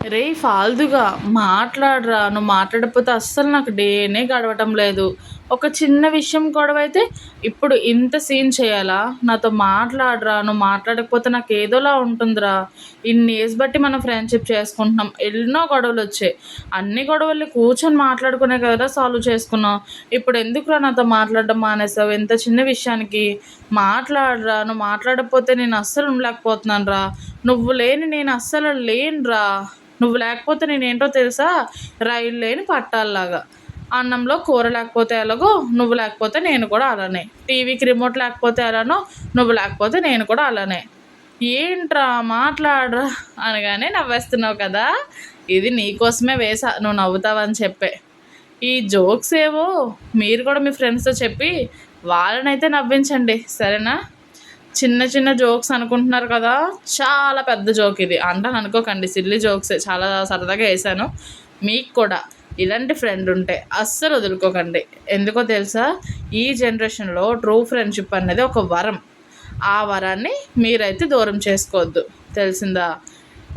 రేయ్ ఫాల్తుగా మాట్లాడరా, నువ్వు మాట్లాడకపోతే అస్సలు నాకు డేనే గడవటం లేదు. ఒక చిన్న విషయం గొడవైతే ఇప్పుడు ఇంత సీన్ చేయాలా? నాతో మాట్లాడరా, నువ్వు మాట్లాడకపోతే నాకు ఏదోలా ఉంటుందిరా. ఇన్ని ఏజ్ బట్టి మనం ఫ్రెండ్షిప్ చేసుకుంటున్నాం, ఎన్నో గొడవలొచ్చాయి. అన్ని గొడవల్ని కూర్చొని మాట్లాడుకునే కదరా సాల్వ్ చేసుకున్నాం. ఇప్పుడు ఎందుకురా నాతో మాట్లాడడం మానేసావు ఇంత చిన్న విషయానికి? మాట్లాడరా, నువ్వు మాట్లాడకపోతే నేను అస్సలు ఉండలేకపోతున్నానురా. నువ్వు లేని నేను అస్సలు లేనురా. నువ్వు లేకపోతే నేనేంటో తెలుసా? రైలు లేని పట్టాల్లాగా. అన్నంలో కూర లేకపోతే ఎలాగో నువ్వు లేకపోతే నేను కూడా అలానే. టీవీకి రిమోట్ లేకపోతే ఎలానో నువ్వు లేకపోతే నేను కూడా అలానే. ఏంట్రా మాట్లాడరా అనగానే నవ్వేస్తున్నావు కదా! ఇది నీకోసమే వేసా, నువ్వు నవ్వుతావని చెప్పే. ఈ జోక్స్ ఏవో మీరు కూడా మీ ఫ్రెండ్స్‌తో చెప్పి వాళ్ళనైతే నవ్వించండి, సరేనా? చిన్న చిన్న జోక్స్ అనుకుంటున్నారు కదా! చాలా పెద్ద జోక్ ఇది. అంటాను అనుకోకండి, సిల్లీ జోక్సే, చాలా సరదాగా యేసాను. మీకు కూడా ఇలాంటి ఫ్రెండ్ ఉంటే అస్సలు వదులుకోకండి. ఎందుకో తెలుసా? ఈ జనరేషన్‌లో ట్రూ ఫ్రెండ్‌షిప్ అనేది ఒక వరం. ఆ వరాన్ని మీరైతే దూరం చేసుకోవద్దు. తెలిసిందా?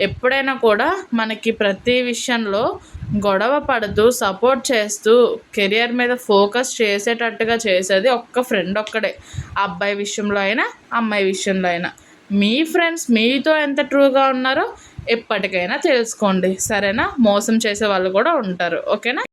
ఎప్పుడైనా కూడా మనకి ప్రతి విషయంలో గొడవ పడుతూ, సపోర్ట్ చేస్తూ, కెరియర్ మీద ఫోకస్ చేసేటట్టుగా చేసేది ఒక్క ఫ్రెండ్ ఒక్కడే. అబ్బాయి విషయంలో అయినా, అమ్మాయి విషయంలో అయినా. మీ ఫ్రెండ్స్ మీతో ఎంత ట్రూగా ఉన్నారో ఎప్పటికైనా తెలుసుకోండి, సరేనా? మోసం చేసే వాళ్ళు కూడా ఉంటారు. ఓకేనా?